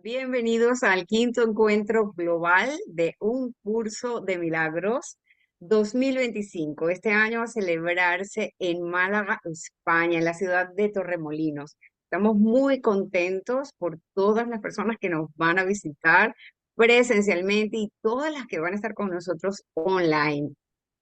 Bienvenidos al quinto encuentro global de Un Curso de Milagros 2025. Este año va a celebrarse en Málaga, España, en la ciudad de Torremolinos. Estamos muy contentos por todas las personas que nos van a visitar presencialmente y todas las que van a estar con nosotros online.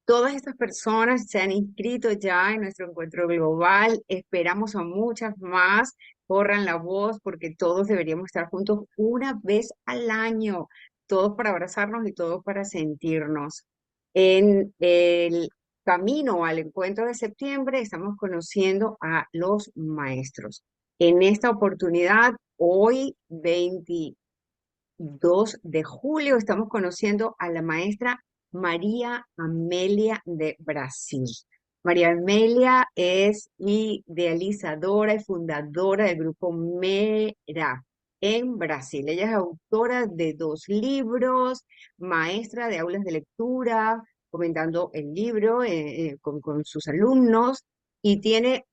Todas estas personas se han inscrito ya en nuestro encuentro global. Esperamos a muchas más. Corran la voz porque todos deberíamos estar juntos una vez al año, todos para abrazarnos y todos para sentirnos. En el camino al encuentro de septiembre estamos conociendo a los maestros. En esta oportunidad, hoy 2 de julio, estamos conociendo a la maestra María Amélia de Brasil. María Amélia es idealizadora y fundadora del grupo MERA en Brasil. Ella es autora de 2 libros, maestra de aulas de lectura, comentando el libro con sus alumnos y tiene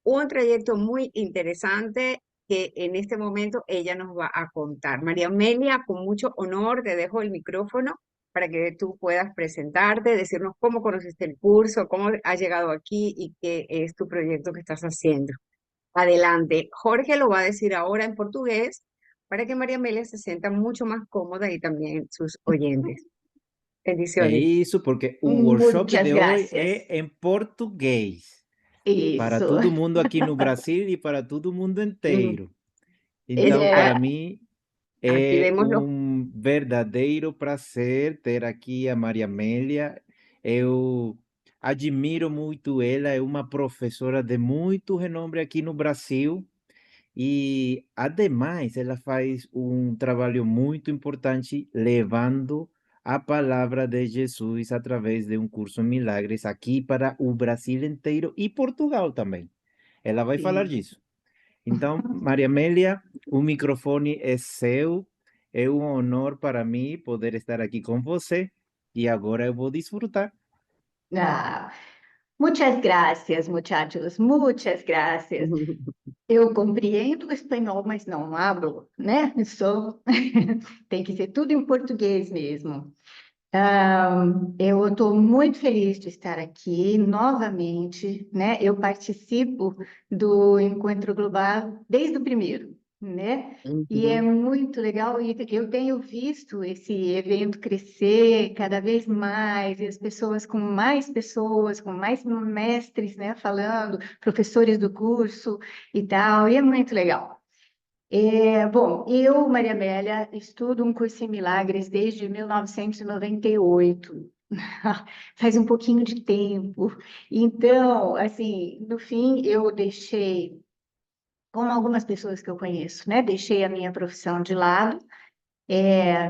un trayecto muy interesante que en este momento ella nos va a contar. María Amelia, con mucho honor te dejo el micrófono para que tú puedas presentarte, decirnos cómo conociste el curso, cómo has llegado aquí y qué es tu proyecto que estás haciendo. Adelante. Jorge lo va a decir ahora en portugués para que María Amelia se sienta mucho más cómoda y también sus oyentes. É Bendiciones. isso, porque o workshop Muchas de hoje gracias. é em português, para Isso. todo mundo aqui no Brasil e para todo mundo Mm, inteiro. Então, para É, mim, é Activémoslo. um verdadeiro prazer ter aqui a Maria Amélia. Eu admiro muito ela, é uma professora de muito renome aqui no Brasil. E, ademais, ela faz um trabalho muito importante levando a palavra de Jesus através de um curso em milagres aqui para o Brasil inteiro e Portugal também. Ela vai falar isso. disso. Então, Maria Amélia, o microfone é seu. É um honor para mim poder estar aqui com você. E agora eu vou desfrutar. Ah, muchas gracias, muchachos, muchas gracias. Eu compreendo o espanhol, mas não hablo, né? Tem que ser tudo em português mesmo. Eu estou muito feliz de estar aqui novamente, né? Eu participo do Encontro Global desde o primeiro, né? E é Ujú. muito legal, e eu tenho visto esse evento crescer cada vez mais, e as pessoas, com mais mestres, né, falando, professores do curso e tal, e é muito legal. Bom, eu, Maria Amélia, estudo um curso em milagres desde 1998. Faz um pouquinho de tempo. Então, assim, no fim, eu deixei, como algumas pessoas que eu conheço, né? Deixei a minha profissão de lado,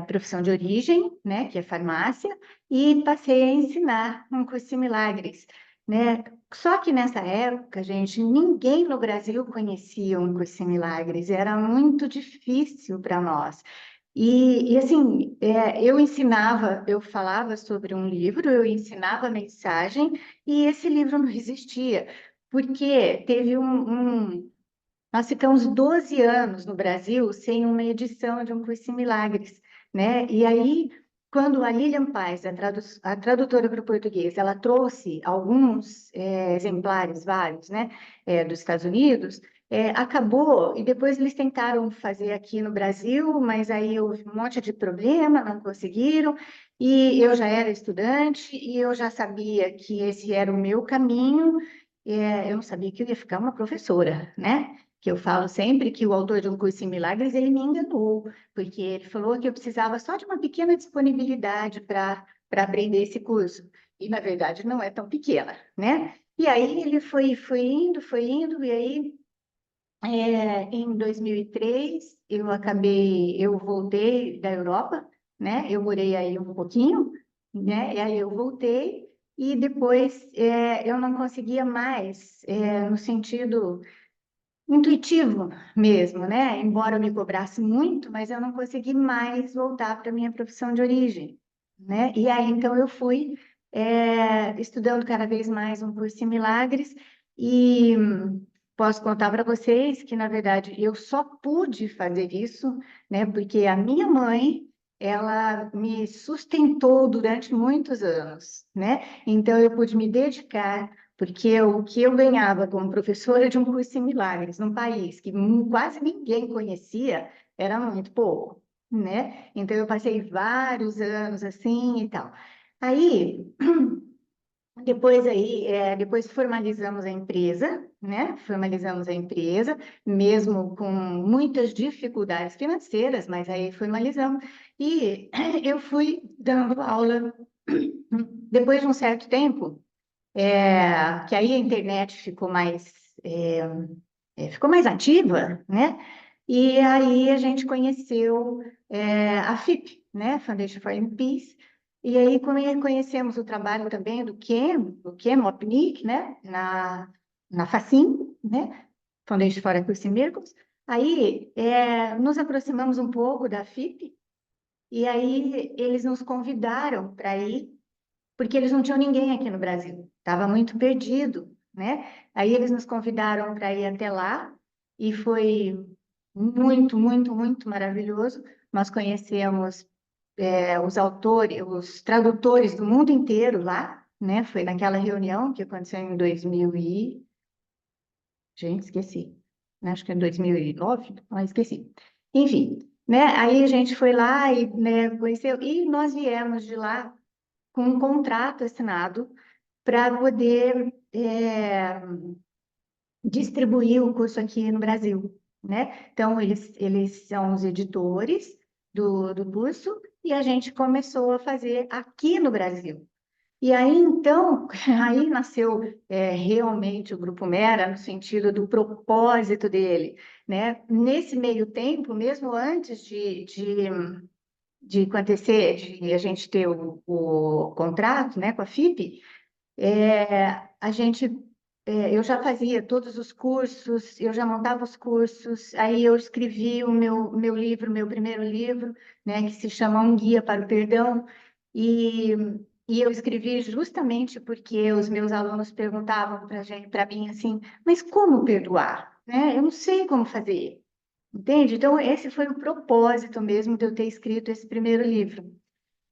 profissão de origem, né? Que é farmácia, e passei a ensinar um curso em milagres, né? Só que nessa época, gente, ninguém no Brasil conhecia um curso em milagres, era muito difícil para nós. Assim, eu falava sobre um livro, eu ensinava a mensagem, e esse livro não existia, porque nós ficamos 12 anos no Brasil sem uma edição de um curso em milagres, né? E aí, quando a Lilian Paz, a tradutora para o português, ela trouxe alguns exemplares, vários, né, dos Estados Unidos, acabou, e depois eles tentaram fazer aqui no Brasil, mas aí houve um monte de problema, não conseguiram, e eu já era estudante, e eu já sabia que esse era o meu caminho, eu não sabia que eu ia ficar uma professora, né? Que eu falo sempre que o autor de um curso em milagres, ele me enganou, porque ele falou que eu precisava só de uma pequena disponibilidade para aprender esse curso. E, na verdade, não é tão pequena, né? E aí ele foi indo, e aí, em 2003, eu voltei da Europa, né? Eu morei aí um pouquinho, né? E aí eu voltei, e depois eu não conseguia mais, no sentido intuitivo mesmo, né? Embora eu me cobrasse muito, mas eu não consegui mais voltar para a minha profissão de origem, né? E aí, então, eu fui estudando cada vez mais um curso em milagres e posso contar para vocês que, na verdade, eu só pude fazer isso, né, porque a minha mãe, ela me sustentou durante muitos anos, né? Então, eu pude me dedicar, porque o que eu ganhava como professora de um curso em Milagres, num país que quase ninguém conhecia, era muito pouco, né? Então, eu passei vários anos assim e tal. Aí, depois formalizamos a empresa, né? Formalizamos a empresa, mesmo com muitas dificuldades financeiras, mas aí formalizamos. E eu fui dando aula depois de um certo tempo, que aí a internet ficou mais ativa, né? E aí a gente conheceu a FIP, né? Foundation for Peace, e aí conhecemos o trabalho também do Ken Wapnick, né? Na FACIM, né? Foundation for Acoustic Miracles. Aí nos aproximamos um pouco da FIP, e aí eles nos convidaram para ir, porque eles não tinham ninguém aqui no Brasil, estava muito perdido, né? Aí eles nos convidaram para ir até lá, e foi muito, muito, muito maravilhoso. Nós conhecemos os autores, os tradutores do mundo inteiro lá, né? Foi naquela reunião que aconteceu em 2000 e... Gente, esqueci. Acho que é 2009, mas esqueci. Enfim, né? Aí a gente foi lá e, né, conheceu, e nós viemos de lá com um contrato assinado para poder distribuir o curso aqui no Brasil, né? Então, eles são os editores do curso, e a gente começou a fazer aqui no Brasil. E aí, então, aí nasceu realmente o Grupo Mera, no sentido do propósito dele, né? Nesse meio tempo, mesmo antes de acontecer, de a gente ter o contrato, né, com a FIP, eu já fazia todos os cursos, eu já montava os cursos, aí eu escrevi o meu livro, meu primeiro livro, né, que se chama Um Guia para o Perdão, e, e eu escrevi justamente porque os meus alunos perguntavam para mim assim, mas como perdoar? Né? Eu não sei como fazer, entende? Então, esse foi o propósito mesmo de eu ter escrito esse primeiro livro.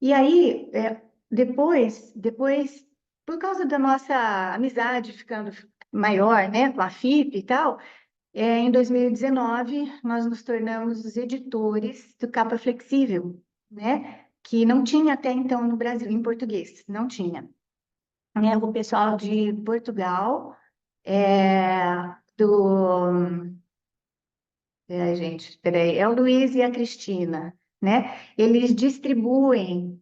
E aí, depois, por causa da nossa amizade ficando maior, né, com a FIP e tal, em 2019, nós nos tornamos os editores do Capa Flexível, né, que não tinha até então no Brasil, em português, não tinha. O pessoal de Portugal, do gente, peraí, é o Luiz e a Cristina, né? Eles distribuem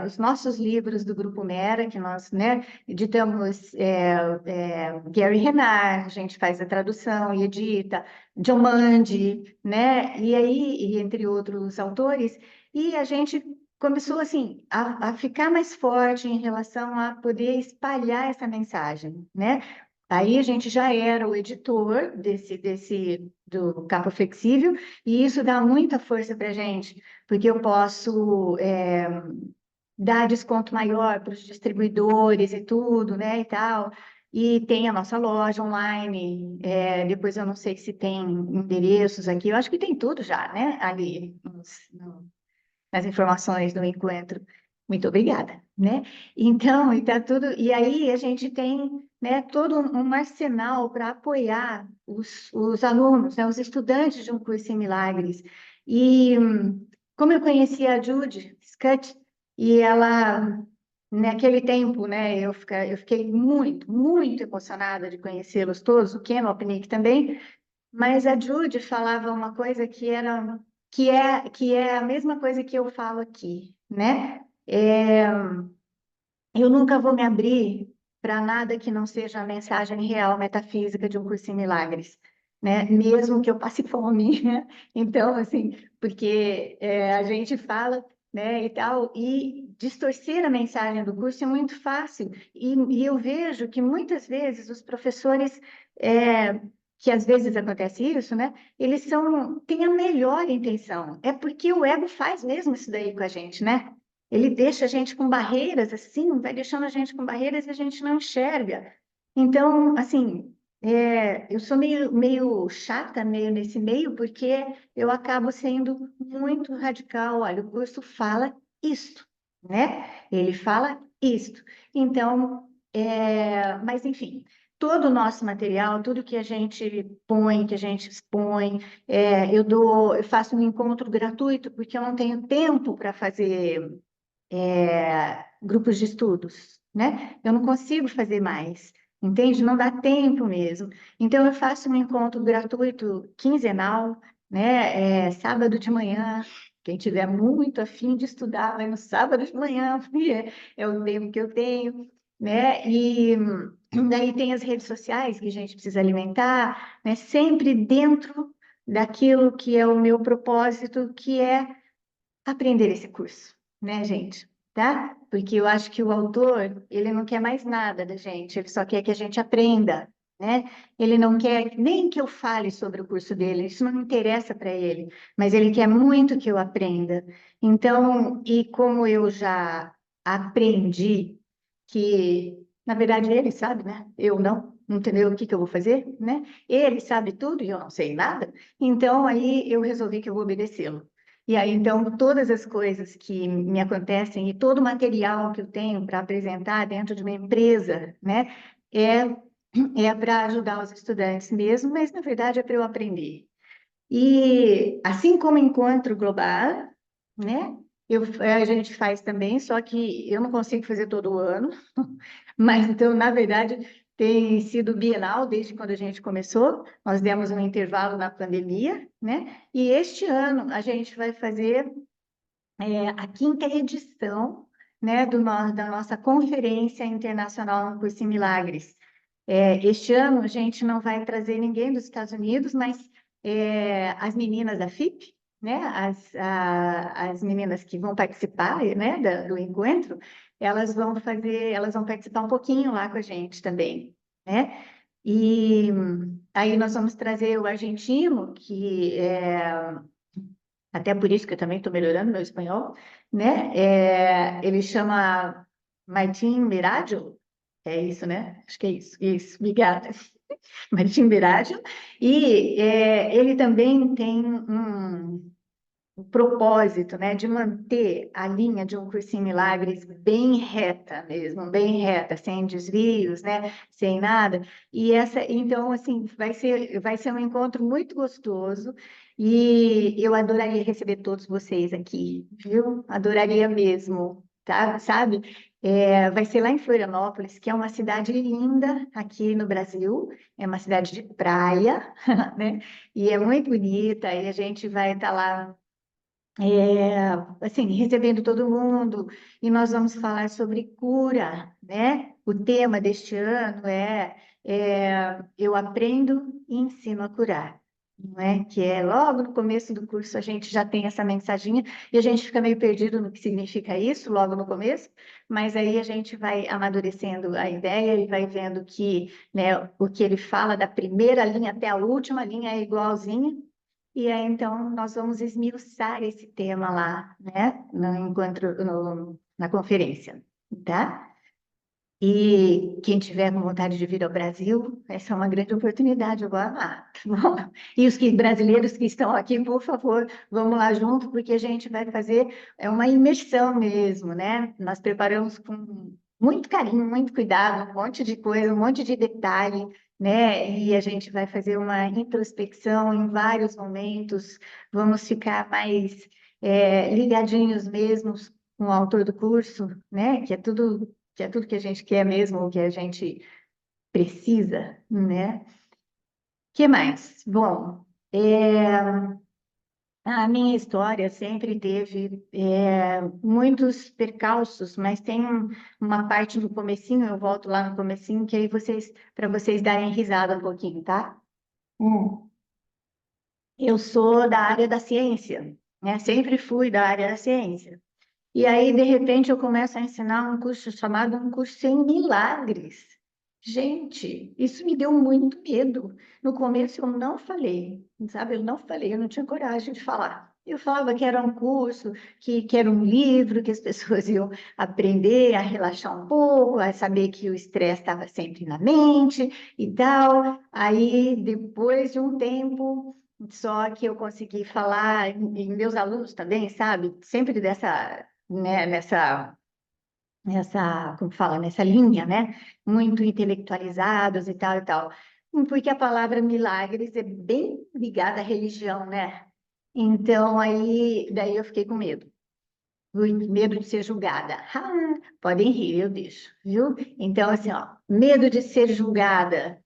os nossos livros do Grupo Mera, que nós, né, editamos Gary Renard, a gente faz a tradução e edita, John Mandi, né? E aí, e entre outros autores, e a gente começou assim a ficar mais forte em relação a poder espalhar essa mensagem, né? Aí a gente já era o editor do Capa Flexível, e isso dá muita força para a gente, porque eu posso dar desconto maior para os distribuidores e tudo, né, e tal. E tem a nossa loja online, depois eu não sei se tem endereços aqui, eu acho que tem tudo já, né, ali nas informações do encontro. Muito obrigada, né? Então, e tá tudo. E aí a gente tem, né, todo um arsenal para apoiar os alunos, né, os estudantes de um curso em Milagres. E como eu conheci a Judy Scott, e ela, naquele tempo, né, eu fiquei muito, muito emocionada de conhecê-los todos, o Ken Wapnick também, mas a Judy falava uma coisa que é a mesma coisa que eu falo aqui, né? Eu nunca vou me abrir para nada que não seja a mensagem real metafísica de um curso em milagres, né? Mesmo que eu passe fome, né? Então, assim, porque a gente fala, né, e tal, e distorcer a mensagem do curso é muito fácil. E eu vejo que muitas vezes os professores que às vezes acontece isso, né? Têm a melhor intenção. É porque o ego faz mesmo isso daí com a gente, né? Ele deixa a gente com barreiras assim, vai deixando a gente com barreiras e a gente não enxerga. Então, assim, eu sou meio chata, meio nesse meio, porque eu acabo sendo muito radical. Olha, o curso fala isto, né? Ele fala isto. Então, mas enfim, todo o nosso material, tudo que a gente põe, que a gente expõe, eu faço um encontro gratuito, porque eu não tenho tempo para fazer grupos de estudos, né? Eu não consigo fazer mais, entende? Não dá tempo mesmo. Então, eu faço um encontro gratuito quinzenal, né? Sábado de manhã. Quem tiver muito afim de estudar, vai no sábado de manhã, porque é o tempo que eu tenho, né? E daí tem as redes sociais que a gente precisa alimentar, né? Sempre dentro daquilo que é o meu propósito, que é aprender esse curso, né, gente? Tá? Porque eu acho que o autor, ele não quer mais nada da gente, ele só quer que a gente aprenda, né? Ele não quer nem que eu fale sobre o curso dele, isso não interessa para ele, mas ele quer muito que eu aprenda. Então, e como eu já aprendi que, na verdade, ele sabe, né? Eu não, entendeu o que que eu vou fazer, né? Ele sabe tudo e eu não sei nada, então aí eu resolvi que eu vou obedecê-lo. E aí, então, todas as coisas que me acontecem e todo o material que eu tenho para apresentar dentro de uma empresa, né, é, é para ajudar os estudantes mesmo, mas na verdade é para eu aprender. E assim como Encontro Global, né, a gente faz também, só que eu não consigo fazer todo ano, mas então, na verdade, tem sido bienal desde quando a gente começou. Nós demos um intervalo na pandemia, né? E este ano a gente vai fazer a quinta edição, né, da nossa Conferência Internacional no Curso em Milagres. Este ano a gente não vai trazer ninguém dos Estados Unidos, mas as meninas da FIP, né, as meninas que vão participar, né, do encontro, elas vão participar um pouquinho lá com a gente também, né? E aí nós vamos trazer o argentino, que até por isso que eu também estou melhorando meu espanhol, né? Ele chama Martim Miraggio, é isso, né? Acho que é isso, obrigada. Martim Miraggio, e ele também tem um propósito, né, de manter a linha de um curso em milagres bem reta mesmo, bem reta, sem desvios, né, sem nada. E então, assim, vai ser um encontro muito gostoso e eu adoraria receber todos vocês aqui, viu? Adoraria mesmo, tá? Sabe? Vai ser lá em Florianópolis, que é uma cidade linda aqui no Brasil, é uma cidade de praia, né? E é muito bonita, e a gente vai estar lá assim, recebendo todo mundo, e nós vamos falar sobre cura, né? O tema deste ano é Eu aprendo e ensino a curar, não é? Que é logo no começo do curso a gente já tem essa mensaginha, e a gente fica meio perdido no que significa isso logo no começo, mas aí a gente vai amadurecendo a ideia e vai vendo que, né, o que ele fala da primeira linha até a última linha é igualzinho, e aí, então, nós vamos esmiuçar esse tema lá, né, na conferência, tá? E quem tiver com vontade de vir ao Brasil, essa é uma grande oportunidade, eu vou amar, tá bom? E brasileiros que estão aqui, por favor, vamos lá junto, porque a gente vai fazer uma imersão mesmo, né? Nós preparamos com muito carinho, muito cuidado, um monte de coisa, um monte de detalhe, né? E a gente vai fazer uma introspecção em vários momentos, vamos ficar mais ligadinhos mesmo com o autor do curso, né? Que é tudo que a gente quer mesmo, o que a gente precisa, né? Que mais? Bom, a minha história sempre teve muitos percalços, mas tem uma parte no comecinho, eu volto lá no comecinho, que aí para vocês darem risada um pouquinho, tá? Hum. Eu sou da área da ciência, né? Sempre fui da área da ciência. E aí, de repente, eu começo a ensinar um curso chamado Um Curso em Milagres. Gente, isso me deu muito medo. No começo eu não falei, sabe? Eu não falei, eu não tinha coragem de falar. Eu falava que era um curso, que era um livro, que as pessoas iam aprender a relaxar um pouco, a saber que o estresse estava sempre na mente e tal. Aí, depois de um tempo, só que eu consegui falar, e meus alunos também, sabe? Sempre dessa, né, como fala, nessa linha, né? Muito intelectualizados e tal e tal. Porque a palavra milagres é bem ligada à religião, né? Então, aí, daí eu fiquei com medo. Medo de ser julgada. Ah, podem rir, eu deixo, viu? Então, assim, ó, medo de ser julgada,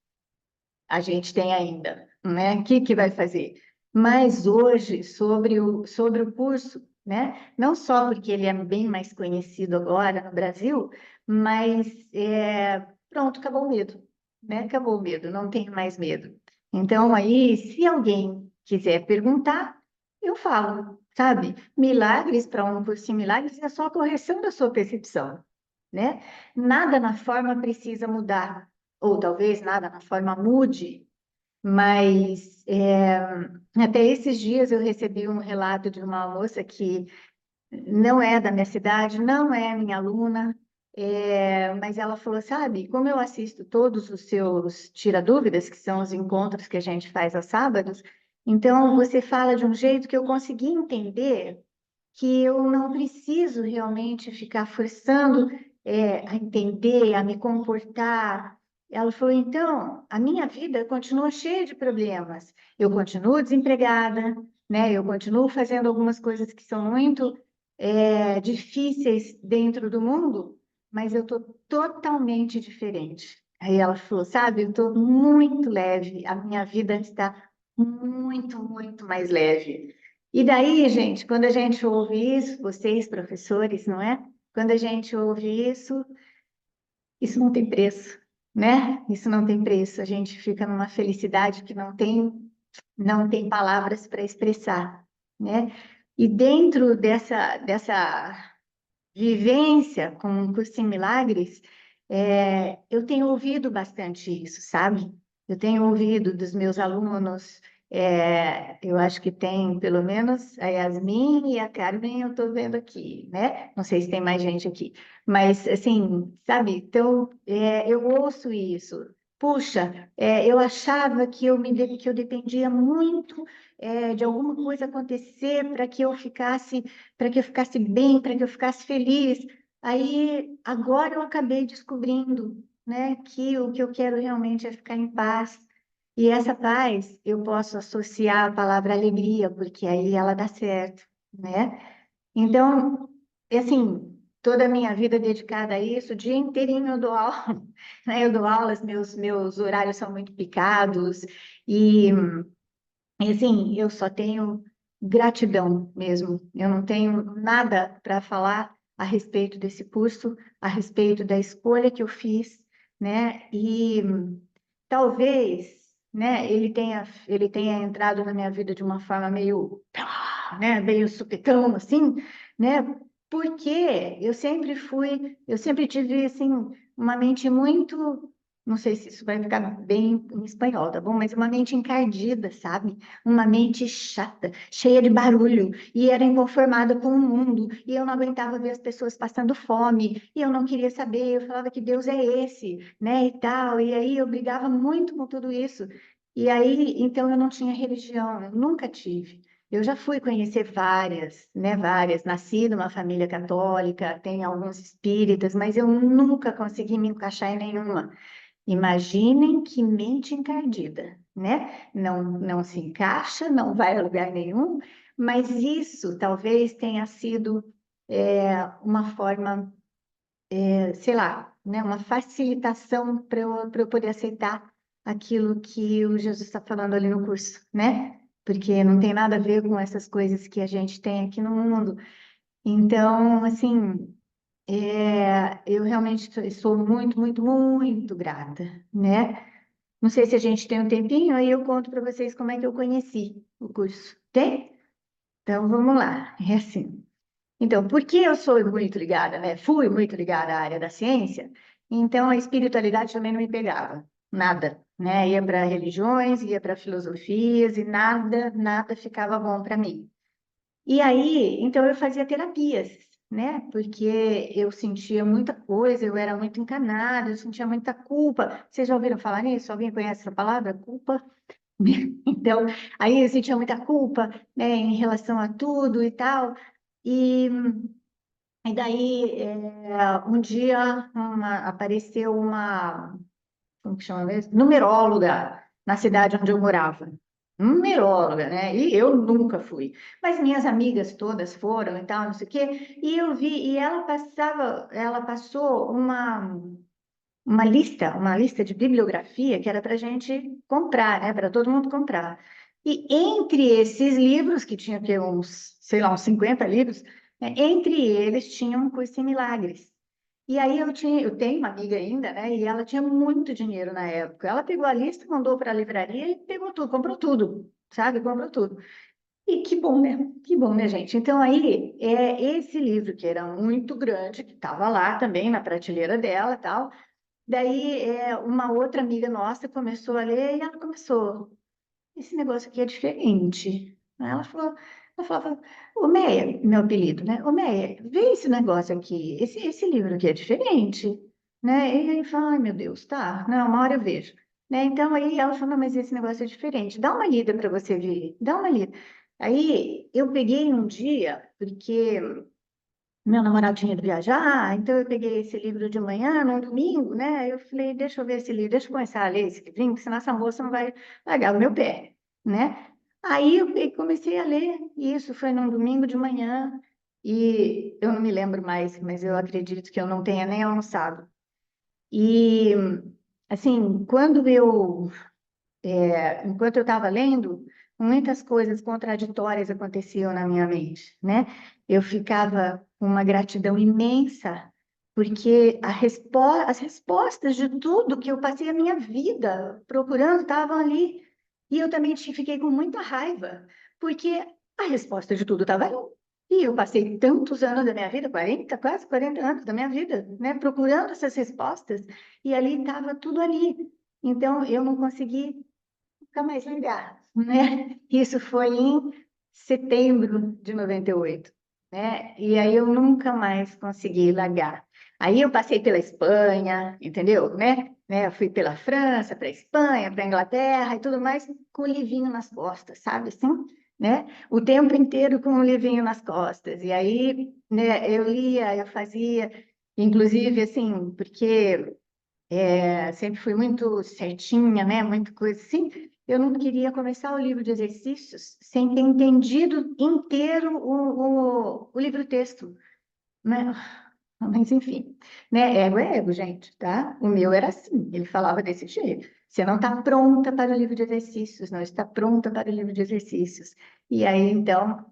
a gente tem ainda, né? O que que vai fazer? Mas hoje, sobre o curso, né? Não só porque ele é bem mais conhecido agora no Brasil, mas pronto, acabou o medo, né? Acabou o medo, não tenho mais medo. Então, aí, se alguém quiser perguntar, eu falo, sabe? Milagres para um curso em milagres é só a correção da sua percepção, né? Nada na forma precisa mudar, ou talvez nada na forma mude, mas até esses dias eu recebi um relato de uma moça que não é da minha cidade, não é minha aluna, mas ela falou, sabe, como eu assisto todos os seus tira-dúvidas, que são os encontros que a gente faz aos sábados, então você fala de um jeito que eu consegui entender que eu não preciso realmente ficar forçando a entender, a me comportar. Ela falou, então, a minha vida continua cheia de problemas. Eu continuo desempregada, né? Eu continuo fazendo algumas coisas que são muito difíceis dentro do mundo, mas eu estou totalmente diferente. Aí ela falou, sabe, eu estou muito leve, a minha vida está muito, muito mais leve. E daí, gente, quando a gente ouve isso, vocês, professores, não é? Quando a gente ouve isso não tem preço, né? Isso não tem preço. A gente fica numa felicidade que não tem palavras para expressar, né? E dentro dessa vivência com o Curso em Milagres, eu tenho ouvido bastante isso, sabe? Eu tenho ouvido dos meus alunos, eu acho que tem pelo menos a Yasmin e a Carmen, eu estou vendo aqui, né? Não sei se tem mais gente aqui, mas assim, sabe? Então, eu ouço isso. Puxa, eu achava que eu dependia muito de alguma coisa acontecer para que eu ficasse bem, para que eu ficasse feliz. Aí, agora eu acabei descobrindo, né, que o que eu quero realmente é ficar em paz. E essa paz eu posso associar à palavra alegria, porque aí ela dá certo, né? Então, assim, toda a minha vida dedicada a isso, o dia inteirinho eu dou aula, né? Eu dou aulas, meus horários são muito picados, e assim, eu só tenho gratidão mesmo. Eu não tenho nada para falar a respeito desse curso, a respeito da escolha que eu fiz, né? E talvez, né, ele tenha entrado na minha vida de uma forma meio, né, meio supetão, assim, né? Porque eu sempre tive, assim, uma mente muito, não sei se isso vai ficar bem em espanhol, tá bom? Mas uma mente encardida, sabe? Uma mente chata, cheia de barulho, e era inconformada com o mundo, e eu não aguentava ver as pessoas passando fome, e eu não queria saber, eu falava que Deus é esse, né, e tal, e aí eu brigava muito com tudo isso. E aí, então eu não tinha religião, eu nunca tive. Eu já fui conhecer várias, né, várias. Nasci numa família católica, tenho alguns espíritas, mas eu nunca consegui me encaixar em nenhuma. Imaginem que mente encardida, né? Não, não se encaixa, não vai a lugar nenhum, mas isso talvez tenha sido uma forma, sei lá, né? Uma facilitação para eu poder aceitar aquilo que o Jesus está falando ali no curso, né? Porque não tem nada a ver com essas coisas que a gente tem aqui no mundo. Então, assim, eu realmente sou muito, muito, muito grata, né? Não sei se a gente tem um tempinho, aí eu conto para vocês como é que eu conheci o curso. Tem? Então vamos lá. É assim. Então, porque eu sou muito ligada, né? Fui muito ligada à área da ciência, então a espiritualidade também não me pegava. Nada, né? Ia para religiões, ia para filosofias e nada, nada ficava bom para mim. E aí, então eu fazia terapias, né? Porque eu sentia muita coisa, eu era muito encanada, eu sentia muita culpa. Vocês já ouviram falar nisso? Alguém conhece essa palavra? Culpa? Então, aí eu sentia muita culpa, né, em relação a tudo e tal. E, e daí, um dia, apareceu uma, como que chama mesmo? Numeróloga na cidade onde eu morava. Numeróloga, né? E eu nunca fui. Mas minhas amigas todas foram e tal, não sei o quê. E eu vi, e ela passou uma lista de bibliografia que era para a gente comprar, né? Para todo mundo comprar. E entre esses livros, que tinha que uns, sei lá, uns 50 livros, né? Entre eles tinha um Curso em Milagres. E aí eu tenho uma amiga ainda, né? E ela tinha muito dinheiro na época. Ela pegou a lista, mandou para a livraria e pegou tudo, comprou tudo, sabe? Comprou tudo. E que bom, né? Que bom, né, gente? Então aí, esse livro que era muito grande, que estava lá também na prateleira dela, tal. Daí, uma outra amiga nossa começou a ler e ela começou, esse negócio aqui é diferente. Aí ela falava, ô Meia, meu apelido, né? Ô Meia, vê esse negócio aqui, esse livro aqui é diferente, né? E aí fala, ai meu Deus, tá, não, uma hora eu vejo. Né? Então aí ela falou, mas esse negócio é diferente, dá uma lida para você ver, dá uma lida. Aí eu peguei um dia, porque meu namorado tinha ido viajar, então eu peguei esse livro de manhã, num domingo, né? Eu falei, deixa eu ver esse livro, deixa eu começar a ler esse livrinho, porque senão essa moça não vai largar o meu pé, né? Aí comecei a ler, e isso foi num domingo de manhã, e eu não me lembro mais, mas eu acredito que eu não tenha nem almoçado. E, assim, enquanto eu estava lendo, muitas coisas contraditórias aconteciam na minha mente, né? Eu ficava com uma gratidão imensa, porque as respostas de tudo que eu passei a minha vida procurando estavam ali. E eu também fiquei com muita raiva, porque a resposta de tudo estava ali. E eu passei tantos anos da minha vida, 40, quase 40 anos da minha vida, né, procurando essas respostas, e ali estava tudo ali. Então, eu não consegui nunca mais largar, né? Isso foi em setembro de 98, né? E aí eu nunca mais consegui largar. Aí eu passei pela Espanha, entendeu? Né? Eu fui pela França, para a Espanha, para a Inglaterra e tudo mais, com o livrinho nas costas, sabe assim? Né? O tempo inteiro com o livrinho nas costas. E aí, né, eu lia, eu fazia, inclusive, assim, porque sempre fui muito certinha, né? Muita coisa assim. Eu não queria começar o livro de exercícios sem ter entendido inteiro o livro-texto, né? Mas enfim, né? Ego é ego, gente, tá? O meu era assim, ele falava desse jeito. Você não está pronta para o livro de exercícios, não está pronta para o livro de exercícios. E aí, então,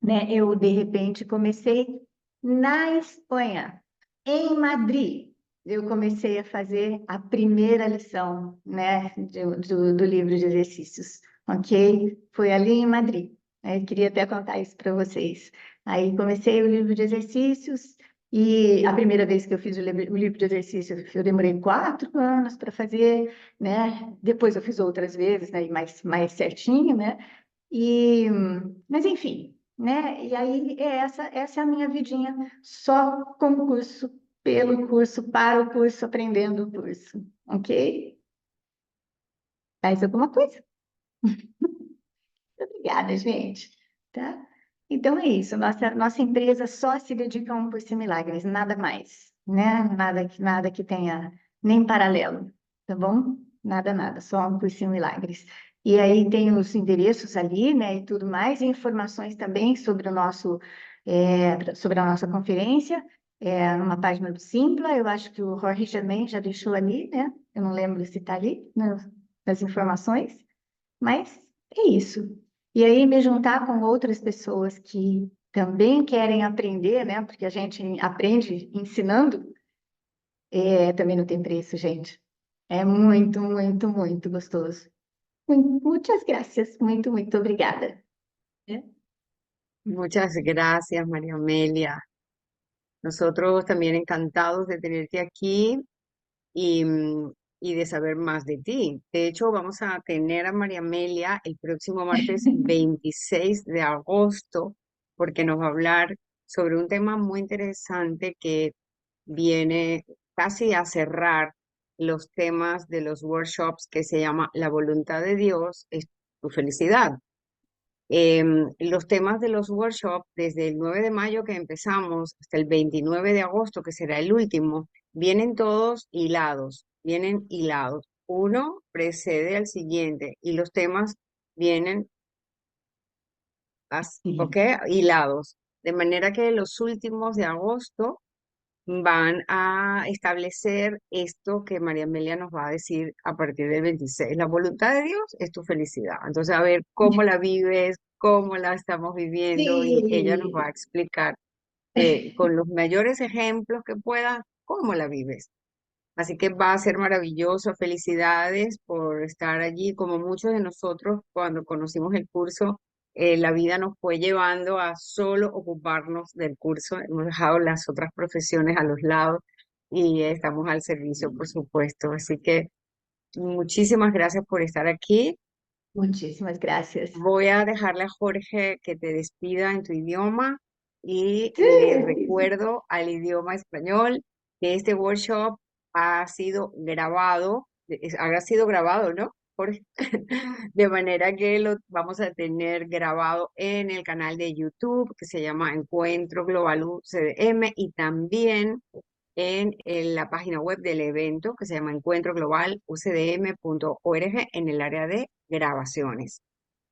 né, eu de repente comecei na Espanha, em Madrid. Eu comecei a fazer a primeira lição, né, do livro de exercícios, ok? Foi ali em Madrid. Eu queria até contar isso para vocês. Aí comecei o livro de exercícios e a primeira vez que eu fiz o livro de exercícios, eu demorei 4 anos para fazer, né? Depois eu fiz outras vezes, né, e mais certinho, né? E, mas enfim, né? E aí essa é a minha vidinha, só com o curso, pelo curso, para o curso, aprendendo o curso, ok? Mais alguma coisa? Obrigada, gente. Tá? Então é isso, nossa empresa só se dedica a um curso em milagres, nada mais, né? Nada que tenha nem paralelo, tá bom? Nada, só um curso em milagres. E aí tem os endereços ali, né, e tudo mais, e informações também sobre a nossa conferência, numa página do Simpla, eu acho que o Jorge também já deixou ali, né? Eu não lembro se está ali nas informações, mas é isso. E aí me juntar com outras pessoas que também querem aprender, né? Porque a gente aprende ensinando, também não tem preço, gente. É muito, muito, muito gostoso. Muitas graças, muito obrigada. Né? Muchas gracias, María Amelia. Nosotros también encantados de tenerte aquí y, y de saber más de ti. De hecho, vamos a tener a María Amelia el próximo martes 26 de agosto porque nos va a hablar sobre un tema muy interesante que viene casi a cerrar los temas de los workshops que se llama La voluntad de Dios es tu felicidad. Los temas de los workshops, desde el 9 de mayo que empezamos hasta el 29 de agosto, que será el último, vienen todos hilados, vienen hilados. Uno precede al siguiente y los temas vienen, ¿ok? Hilados. De manera que los últimos de agosto van a establecer esto que María Amelia nos va a decir a partir del 26. La voluntad de Dios es tu felicidad. Entonces, a ver cómo la vives, cómo la estamos viviendo y ella nos va a Sí. explicar con los mayores ejemplos que pueda cómo la vives. Así que va a ser maravilloso. Felicidades por estar allí. Como muchos de nosotros, cuando conocimos el curso, la vida nos fue llevando a solo ocuparnos del curso. Hemos dejado las otras profesiones a los lados y estamos al servicio, por supuesto. Así que muchísimas gracias por estar aquí. Muchísimas gracias. Voy a dejarle a Jorge que te despida en tu idioma y le Sí. recuerdo al idioma español que este workshop ha sido grabado, habrá sido grabado, ¿no, Jorge? De manera que lo vamos a tener grabado en el canal de YouTube que se llama Encuentro Global UCDM y también en la página web del evento que se llama Encuentro Global UCDM.org en el área de grabaciones.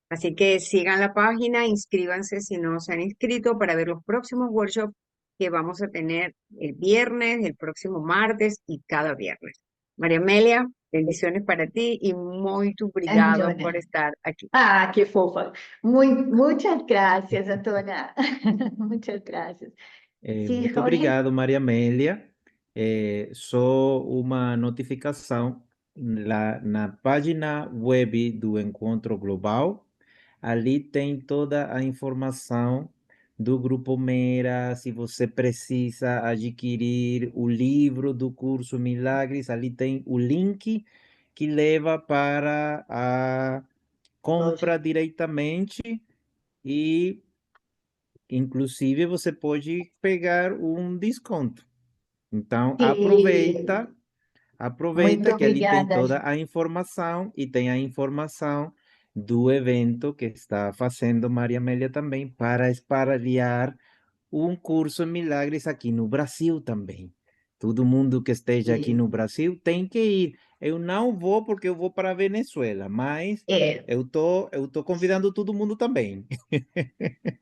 Así que sigan la página, inscríbanse si no se han inscrito para ver los próximos workshops que vamos a tener el viernes, el próximo martes y cada viernes. María Amelia, bendiciones para ti y muy obrigado por Antônia. estar aquí. Ah, que fofa. Muchas gracias, Antônia. Muchas gracias. Sí, Muito Jorge. obrigado, Maria Amélia. Só uma notificação na página web do Encontro Global. Ali tem toda a informação do Grupo Mera. Se você precisa adquirir o livro do curso Milagres, ali tem o link que leva para a compra diretamente e inclusive você pode pegar um desconto. Então, Sim, muito aproveita que ali tem obrigada. toda a informação e tem a informação do evento que está fazendo Maria Amélia também para espalhar um curso em milagres aqui no Brasil também. Todo mundo que esteja aqui no Sim. Brasil tem que ir. Eu não vou porque eu vou para a Venezuela, mas É. eu tô convidando todo mundo também.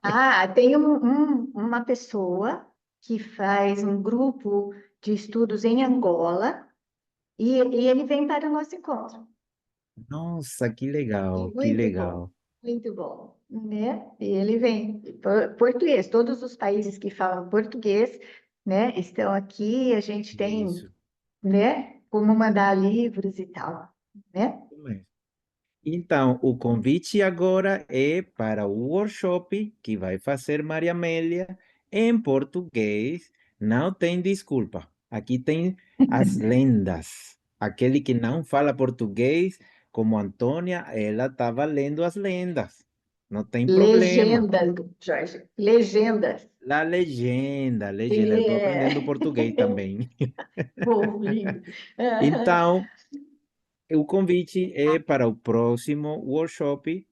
Ah, tem uma pessoa que faz um grupo de estudos em Angola e ele vem para o nosso encontro. Nossa, que E legal, que legal. muito bom, né? E ele vem português, todos os países que falam português, né, estão aqui, a gente tem, Isso. né, como mandar livros e tal, né? Então, o convite agora é para o workshop que vai fazer Maria Amélia em português. Não tem desculpa. Aqui tem as lendas. Aquele que não fala português, como Antônia, ela estava lendo as lendas. Não tem problema. Legendas, Jorge, legendas. A legenda. Eu estou aprendendo É. português também. Fofo, lindo. Então, o convite é para o próximo workshop.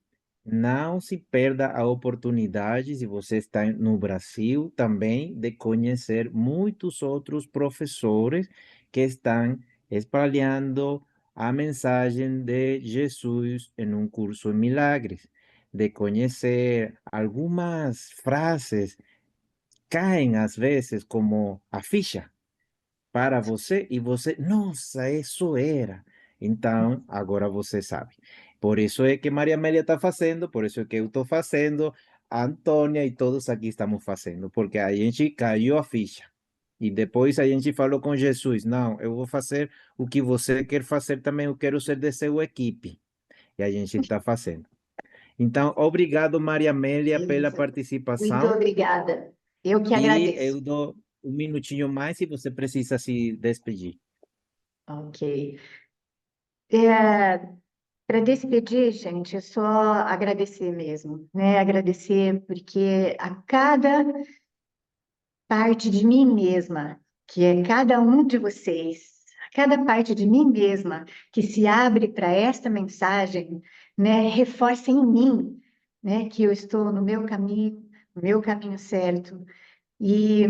Não se perda a oportunidade, se você está no Brasil, também de conhecer muitos outros professores que estão espalhando a mensagem de Jesus em um curso de milagres, de conhecer algumas frases, caem às vezes como a ficha para você e você, nossa, isso era. Então, agora você sabe. Por isso é que Maria Amélia está fazendo, por isso é que eu estou fazendo, a Antônia e todos aqui estamos fazendo, porque a gente caiu a ficha. E depois a gente falou com Jesus, não, eu vou fazer o que você quer fazer também, eu quero ser de sua equipe. E a gente está fazendo. Então, obrigado, Maria Amélia, pela Isso. Muito participação. obrigada. Eu que E agradeço. eu dou um minutinho mais se você precisa se despedir. Ok. É, Para despedir, gente, é só agradecer mesmo, né? Agradecer porque a cada parte de mim mesma, que é cada um de vocês, a cada parte de mim mesma que se abre para esta mensagem, né, reforça em mim, né, que eu estou no meu caminho certo, e,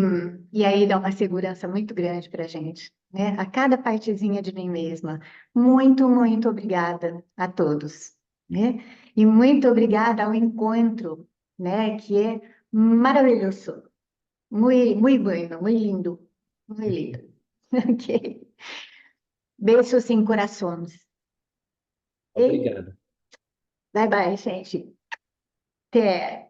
e aí dá uma segurança muito grande para a gente, né? A cada partezinha de mim mesma. Muito, muito obrigada a todos, né? E muito obrigada ao encontro, né, que é maravilhoso. Muy, muy bueno, muy lindo, muy lindo. Ok. Beijos em corações. E Obrigado. bye bye, gente. Até.